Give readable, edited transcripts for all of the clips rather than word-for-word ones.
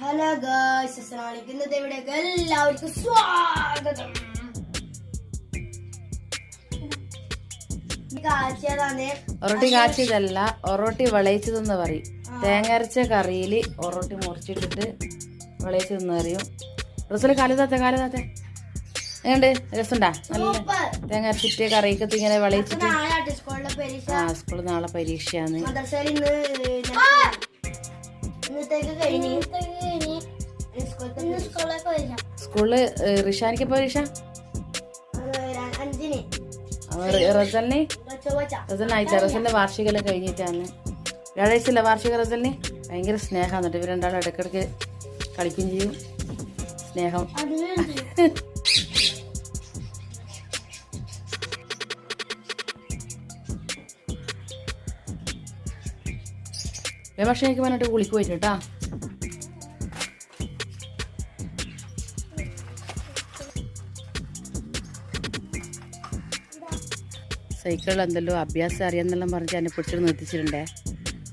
Hello guys, അസ്സലാമു അലൈക്കും. ഇന്നത്തെ വീഡിയോക്ക് എല്ലാവർക്കും സ്വാഗതം. ഒറോട്ടി കാച്ചിയതല്ല, ഒറോട്ടി വിളയിച്ചതെന്ന് പറയും. തേങ്ങ അരച്ച കറിയിൽ ഒറോട്ടി മുറിച്ചിട്ടിട്ട് വിളയിച്ചതെന്ന് പറയും. റസൂല് കാലുതാത്തെ എങ്ങണ്ട് രസമുണ്ടാ? നല്ല തേങ്ങ അരച്ചിട്ട് കറിക്കത്ത് ഇങ്ങനെ വിളയിച്ചിട്ട്. സ്കൂളിൽ നാളെ പരീക്ഷയാണ്. സ്കൂളില് റിഷാനിക്ക് പരീക്ഷ, റസലിന് റസലിന്റെ വാർഷികെല്ലാം കഴിഞ്ഞിട്ടാണ്. വ്യാഴാഴ്ചയില്ല വാർഷിക. റസലിന് ഭയങ്കര സ്നേഹം. എന്നിട്ട് ഇവർ രണ്ടാളും ഇടയ്ക്കിടയ്ക്ക് കളിക്കുകയും ചെയ്യും. സ്നേഹം. ഭക്ഷണക്ക് പറഞ്ഞിട്ട് കുളിക്ക് പോയിട്ട് കേട്ടാ. സൈക്കിളിൽ എന്തെല്ലോ അഭ്യാസം അറിയാന്നെല്ലാം പറഞ്ഞിട്ട് എന്നെ പിടിച്ചിട്ട് നിർത്തിച്ചിട്ടുണ്ടേ.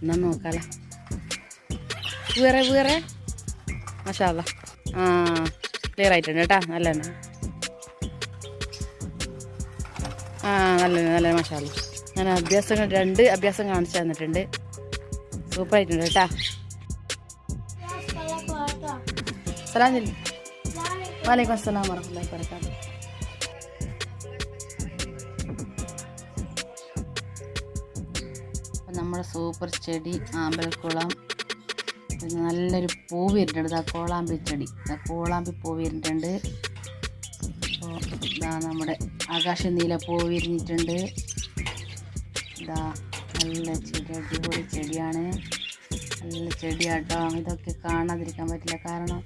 എന്നാ നോക്കാല. വേറെ മാഷാ അല്ലാ. ക്ലിയർ ആയിട്ടുണ്ട് കേട്ടാ. നല്ല നല്ല മാഷാ അല്ലാ. ഞാൻ രണ്ട് അഭ്യാസം കാണിച്ചു തന്നിട്ടുണ്ട്. സൂപ്പർ ആയിട്ടുണ്ട് കേട്ടാ. വലൈക്കും അസ്സലാം വറഹ്മത്തുള്ളാഹി വബറകാതുഹു. നമ്മുടെ സൂപ്പർ ചെടി ആമ്പൽക്കുളം. പിന്നെ നല്ലൊരു പൂ വരുന്നുണ്ട്. കോളാമ്പി ചെടി, കോളാമ്പി പൂ വരുന്നുണ്ട്. അപ്പോൾ ഇതാ നമ്മുടെ ആകാശ നീല പൂ വിരിഞ്ഞിട്ടുണ്ട്. ഇതാ നല്ല ചെടി, അടിപൊളി ചെടിയാണ്. നല്ല ചെടിയാട്ടോ. ഇതൊക്കെ കാണാതിരിക്കാൻ പറ്റില്ല, കാരണം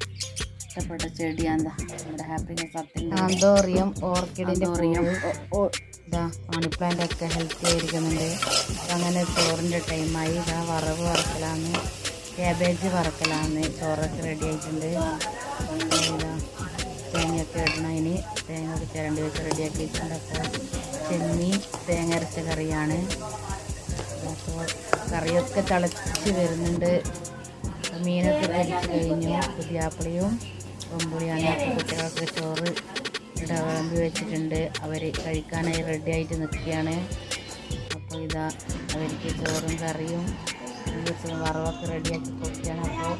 ഇഷ്ടപ്പെട്ട ചെടിയാണ്. നമ്മുടെ ഹാപ്പിനെസ് ആന്തോറിയം, ഓർക്കിഡിൻ്റെ ഇതാ മണി പ്ലാന്റ് ഒക്കെ ഹെൽത്തി ആയിരിക്കുന്നുണ്ട്. അങ്ങനെ ചോറിൻ്റെ ടൈമായി. ഇതാ വറവ് വറക്കലാണ്, ക്യാബേജ് വറക്കലാണ്. ചോറൊക്കെ റെഡി ആയിട്ടുണ്ട്. ഇതാ തേങ്ങയൊക്കെ ഇടണം. ഇനി തേങ്ങ ഒക്കെ ചിരണ്ടി വെച്ച് റെഡിയാക്കി വെച്ചിട്ടുണ്ട്. അപ്പോൾ ചെമ്മീൻ തേങ്ങ അരച്ച കറിയാണ്. അപ്പോൾ കറിയൊക്കെ തിളച്ച് വരുന്നുണ്ട്. മീനൊക്കെ പൊരിച്ച് കഴിഞ്ഞു. പുതിയാപ്പിളിയും കൊമ്പുളിയാണ്. കുട്ടികൾക്ക് ചോറ് വിളമ്പി വെച്ചിട്ടുണ്ട്. അവർ കഴിക്കാനായി റെഡി ആയിട്ട് നിൽക്കുകയാണ്. അപ്പോൾ ഇതാ അവർക്ക് ചോറും കറിയും വറവൊക്കെ റെഡിയാക്കി കൊടുക്കുകയാണ്. അപ്പോൾ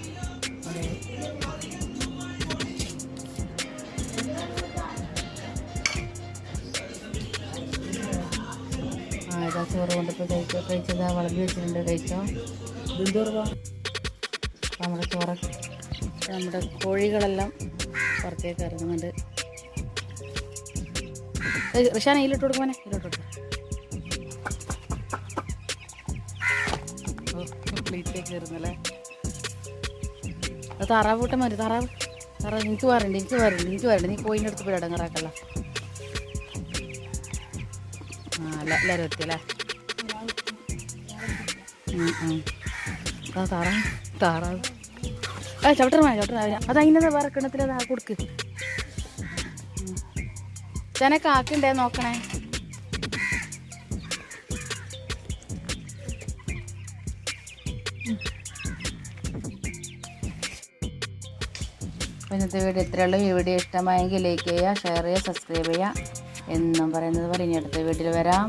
ഇതാ ചോറ് കൊണ്ടിപ്പോൾ കഴിച്ചതാ വിളമ്പി വെച്ചിട്ടുണ്ട്. കഴിച്ചോ. നമ്മുടെ കോഴികളെല്ലാം പുറത്തേക്ക് ഇറങ്ങുന്നുണ്ട്. റിഷാന ഇതിലിട്ട് കൊടുക്കുവാനെ, ഇതിലോട്ട് കൊടുക്കും. പ്ലേറ്റിലേക്ക് കയറുന്നല്ലേ. അത് താറാവ് കൂട്ടം മതി. താറാവ് എനിക്ക് വരണ്ട്. നീ കോയിൻ്റെ അടുത്ത് പോയി ഇടങ്ങറാക്കല്ല. എല്ലാവരും എത്തിയല്ലേ. താറാവ് ചവിട്ടറ അത് അതിനത് വേറെ കിണത്തിൽ അത് കൊടുക്ക്. ചെനക്ക് ആക്കിണ്ടേ നോക്കണേ. ഇന്നത്തെ വീഡിയോ ഇത്രയുള്ളൂ. ഈ വീഡിയോ ഇഷ്ടമായെങ്കിൽ ലൈക്ക് ചെയ്യുക, ഷെയർ ചെയ്യുക, സബ്സ്ക്രൈബ് ചെയ്യുക എന്നും പറയുന്നത് പോലെ ഇനി അടുത്ത വീഡിയോയിൽ വരാം.